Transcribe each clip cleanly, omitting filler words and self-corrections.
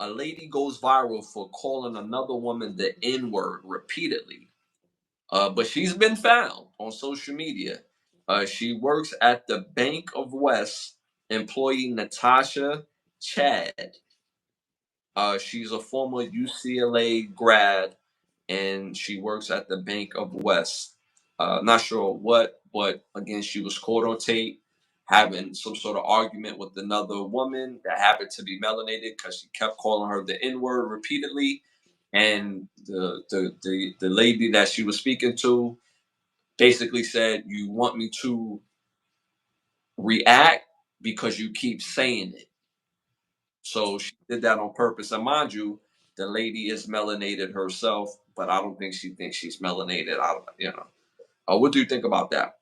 a lady goes viral for calling another woman the N-word repeatedly. But she's been found on social media. She works at the Bank of West, employee Natasha Chad. She's a former UCLA grad, and she works at the Bank of West. Not sure what, but again, she was caught on tape having some sort of argument with another woman that happened to be melanated because she kept calling her the N word repeatedly. And the lady that she was speaking to basically said, "You want me to react because you keep saying it." So she did that on purpose. And mind you, the lady is melanated herself, but I don't think she thinks she's melanated. I don't, you know. What do you think about that?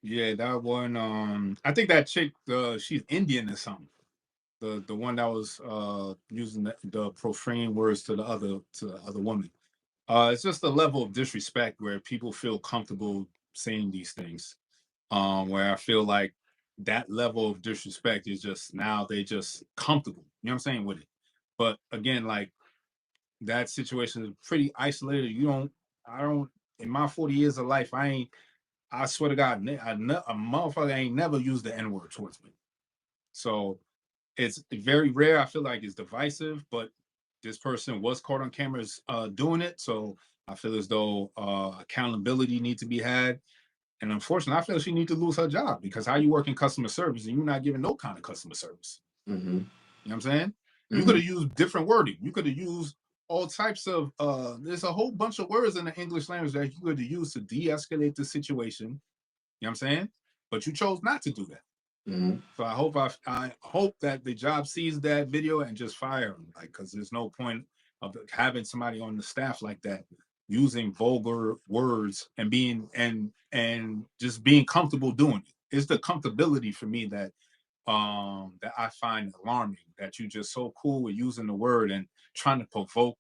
Yeah, that one. I think that chick, she's Indian or something. The one that was using the profane words to the other woman. It's just a level of disrespect where people feel comfortable saying these things. Where I feel like that level of disrespect is just now they just comfortable. You know what I'm saying with it. But again, like that situation is pretty isolated. You don't. I don't. In my 40 years of life, I ain't. I swear to God, a motherfucker ain't never used the N word towards me. So it's very rare. I feel like it's divisive, but this person was caught on cameras doing it. So I feel as though accountability needs to be had. And unfortunately, I feel she needs to lose her job because how you work in customer service and you're not giving no kind of customer service. Mm-hmm. You know what I'm saying? You Mm-hmm. could have used different wording. You could have used all types of there's a whole bunch of words in the English language that you could have used to de-escalate the situation. You know what I'm saying? But you chose not to do that. Mm-hmm. So I hope that the job sees that video and just fire them, like, because there's no point of having somebody on the staff like that using vulgar words and being just being comfortable doing it. It's the comfortability for me that I find alarming. That you just so cool with using the word and trying to provoke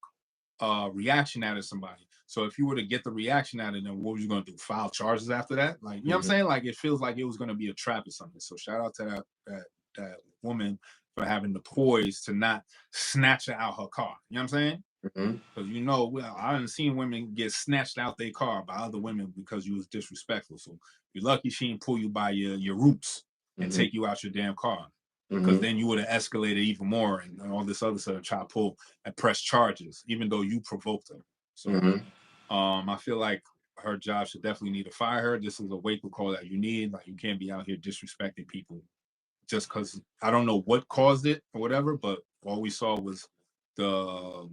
reaction out of somebody. So if you were to get the reaction out of them, what was you gonna do? File charges after that? Like, you know what I'm Mm-hmm. saying? Like it feels like it was gonna be a trap or something. So shout out to that woman for having the poise to not snatch her out her car. You know what I'm saying? Mm-hmm. Because well, I haven't seen women get snatched out their car by other women because you was disrespectful. So you're lucky she didn't pull you by your roots and Mm-hmm. take you out your damn car. Because Mm-hmm. then you would have escalated even more and all this other stuff, try to pull and press charges, even though you provoked her. So Mm-hmm. I feel like her job should definitely need to fire her. This is a wake up call that you need. Like you can't be out here disrespecting people just because I don't know what caused it or whatever, but all we saw was the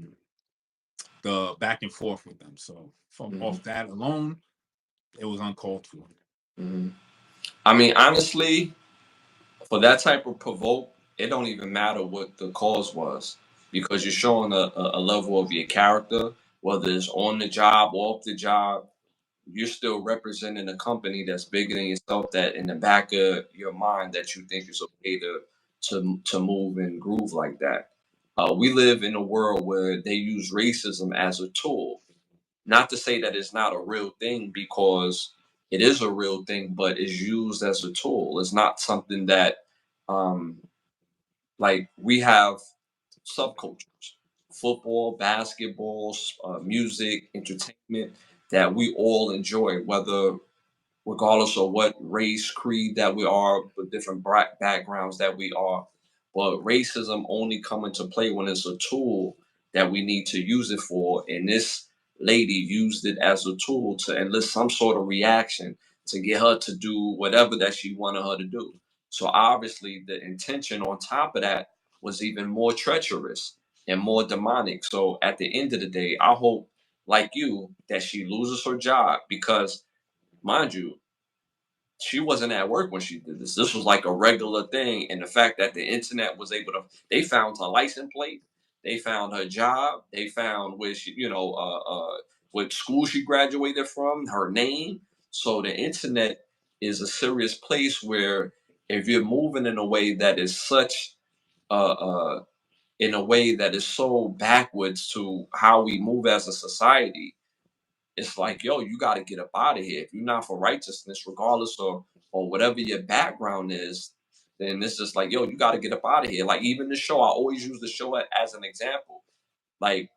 the back and forth with them. So from Mm-hmm. off that alone, it was uncalled for. Mm-hmm. I mean, honestly, for that type of provoke, it don't even matter what the cause was because you're showing a level of your character, whether it's on the job, off the job. You're still representing a company that's bigger than yourself. That in the back of your mind, that you think is okay to move and groove like that. We live in a world where they use racism as a tool. Not to say that it's not a real thing because it is a real thing, but it's used as a tool. It's not something that um, like we have subcultures, football, basketball, music, entertainment that we all enjoy, whether regardless of what race, creed that we are, the different backgrounds that we are. But racism only come into play when it's a tool that we need to use it for. And this lady used it as a tool to enlist some sort of reaction to get her to do whatever that she wanted her to do. So obviously the intention on top of that was even more treacherous and more demonic. So at the end of the day, I hope, like you, that she loses her job because, mind you, she wasn't at work when she did this. This was like a regular thing. And the fact that the internet was able to, they found her license plate, they found her job, they found where she, what school she graduated from, her name. So the internet is a serious place where if you're moving in a way that is such, uh, uh, in a way that is so backwards to how we move as a society, it's like, yo, you got to get up out of here. If you're not for righteousness, regardless of or whatever your background is, then it's just like, yo, you got to get up out of here. Like even the show, I always use the show as an example. Like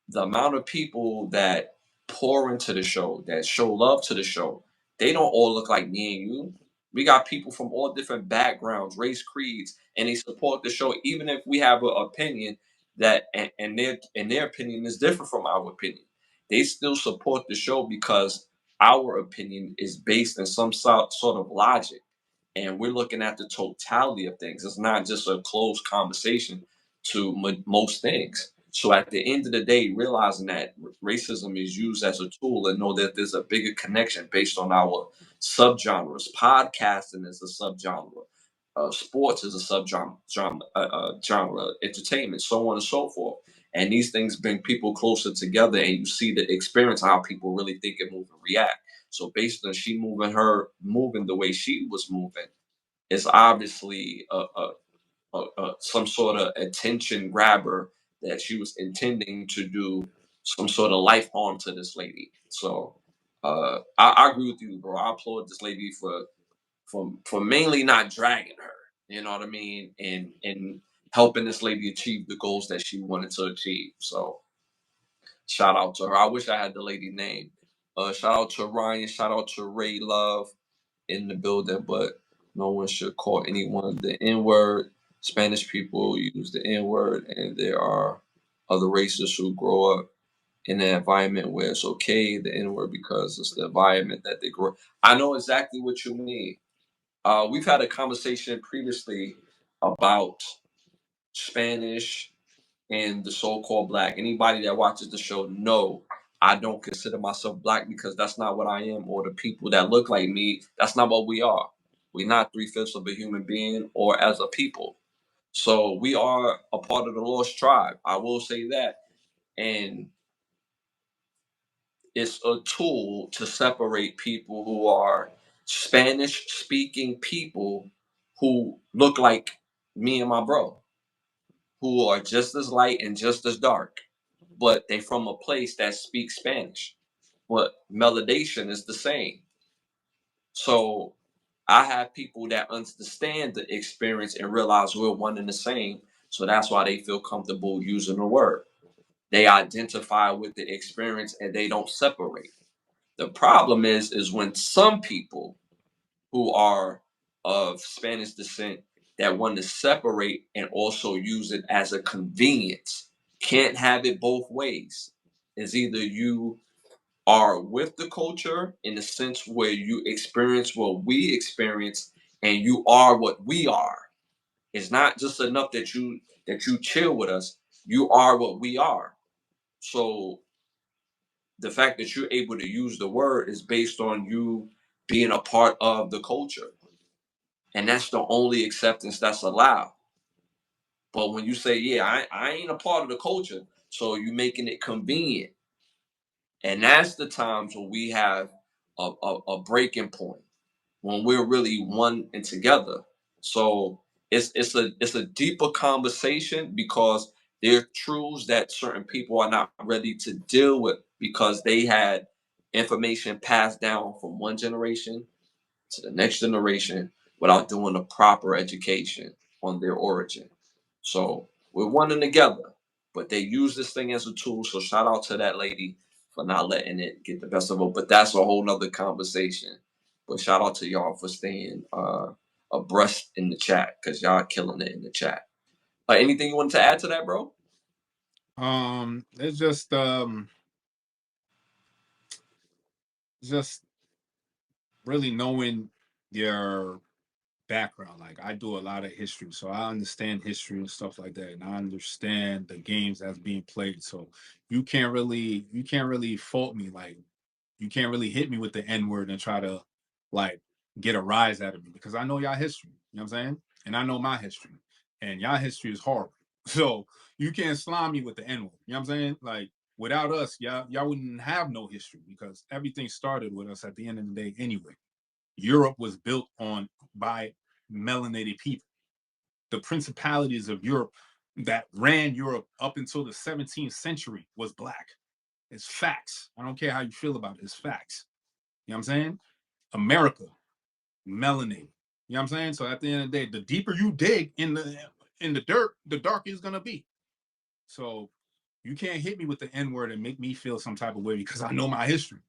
the amount of people that pour into the show, that show love to the show, they don't all look like me and you. We got people from all different backgrounds, race, creeds, and they support the show, even if we have an opinion that and their opinion is different from our opinion. They still support the show because our opinion is based in some sort of logic, and we're looking at the totality of things. It's not just a closed conversation to most things. So at the end of the day, realizing that racism is used as a tool and know that there's a bigger connection based on our subgenres. Podcasting is a subgenre. Sports is a genre, entertainment, so on and so forth. And these things bring people closer together, and you see the experience how people really think and move and react. So based on she moving the way she was moving, it's obviously some sort of attention grabber that she was intending to do some sort of life harm to this lady. So I agree with you, bro. I applaud this lady for mainly not dragging her. You know what I mean? And helping this lady achieve the goals that she wanted to achieve. So shout out to her. I wish I had the lady name. Shout out to Ryan. Shout out to Ray Love in the building, but no one should call anyone the N word. Spanish people use the N word, and there are other races who grow up in an environment where it's okay, the N word, because it's the environment that they grow. I know exactly what you mean. We've had a conversation previously about Spanish and the so-called black. Anybody that watches the show know I don't consider myself black because that's not what I am, or the people that look like me, that's not what we are. We're not three-fifths of a human being or as a people. So we are a part of the lost tribe. I will say that. And it's a tool to separate people who are Spanish speaking people who look like me and my bro, who are just as light and just as dark, but they from a place that speaks Spanish. But melodation is the same. So I have people that understand the experience and realize we're one and the same. So that's why they feel comfortable using the word. They identify with the experience and they don't separate. The problem is when some people who are of Spanish descent that want to separate and also use it as a convenience. Can't have it both ways. It's either you are with the culture in the sense where you experience what we experience and you are what we are. It's not just enough that you chill with us. You are what we are. So the fact that you're able to use the word is based on you being a part of the culture. And that's the only acceptance that's allowed. But when you say, yeah, I ain't a part of the culture, so you making it convenient. And that's the times when we have a breaking point, when we're really one and together. So it's a deeper conversation because there are truths that certain people are not ready to deal with because they had information passed down from one generation to the next generation without doing a proper education on their origin. So we're one and together, but they use this thing as a tool. So shout out to that lady for not letting it get the best of her. But that's a whole nother conversation. But shout out to y'all for staying abreast in the chat because y'all killing it in the chat. Anything you wanted to add to that, bro? It's just really knowing your background. Like I do a lot of history, so I understand history and stuff like that, and I understand the games that's being played. So you can't really fault me. Like you can't really hit me with the N word and try to like get a rise out of me because I know y'all history. You know what I'm saying? And I know my history, and y'all history is horrible. So you can't slime me with the N word. You know what I'm saying? Like without us, y'all wouldn't have no history because everything started with us at the end of the day anyway. Europe was built on by melanated people. The principalities of Europe that ran Europe up until the 17th century was black. It's facts. I don't care how you feel about it. It's facts. You know what I'm saying? America, melanated. You know what I'm saying? So at the end of the day, the deeper you dig in the dirt, the darker it's gonna be. So you can't hit me with the N-word and make me feel some type of way because I know my history.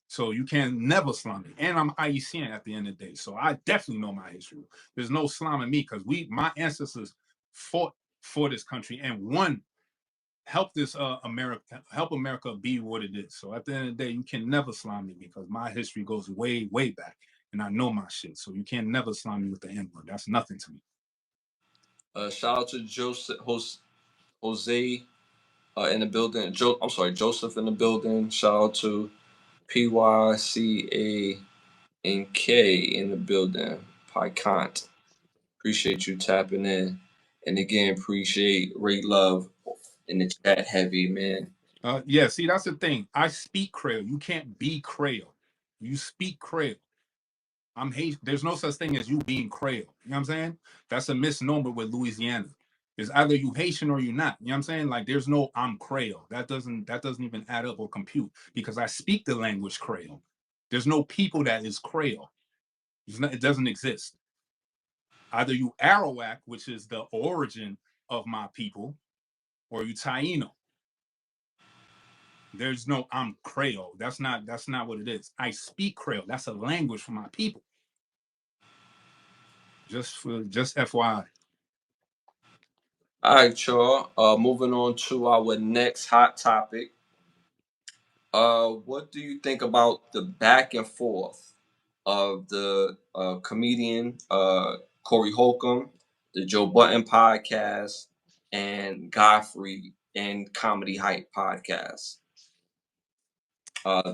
So you can never slime me. And I'm IECN at the end of the day. So I definitely know my history. There's no slamming me because my ancestors fought for this country and won, help this help America be what it is. So at the end of the day, you can never slime me because my history goes way, way back. And I know my shit. So you can never slime me with the N-word. That's nothing to me. Shout out to Jose in the building. I'm sorry, Joseph in the building. Shout out to PYCA and K in the building. PyCont. Appreciate you tapping in. And again, appreciate Rate Love in the chat heavy, man. Yeah, see, that's the thing. I speak Creole. You can't be Creole. You speak Creole. I'm Haitian. There's no such thing as you being Creole. You know what I'm saying? That's a misnomer with Louisiana. It's either you Haitian or you not. You know what I'm saying? Like there's no I'm Creole. That doesn't even add up or compute because I speak the language Creole. There's no people that is Creole. It doesn't exist. Either you Arawak, which is the origin of my people, or you Taino. There's no I'm Creole. That's not what it is. I speak Creole. That's a language for my people. Just FYI. All right, y'all. Moving on to our next hot topic. What do you think about the back and forth of the comedian Corey Holcomb, the Joe Button podcast, and Godfrey and Comedy Hype podcast? Uh,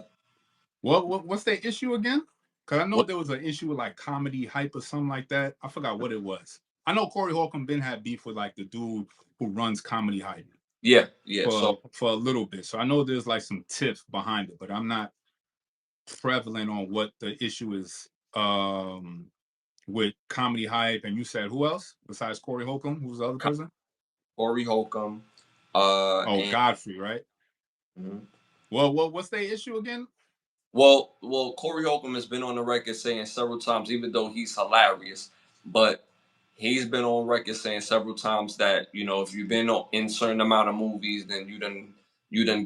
What's the issue again? Because I know what? there was an issue with like comedy hype or something like that. I forgot what it was. I know Corey Holcomb been had beef with like the dude who runs comedy hype Yeah, yeah. So for a little bit. So I know there's like some tiff behind it, but I'm not prevalent on what the issue is with comedy hype. And you said who else besides Corey Holcomb? Who's the other person? Corey Holcomb, Oh, and Godfrey, right? mhm. Well, what's the issue again? Well, Corey Holcomb has been on the record saying several times, even though he's hilarious, but he's been on record saying several times that if you've been in certain amount of movies, then you done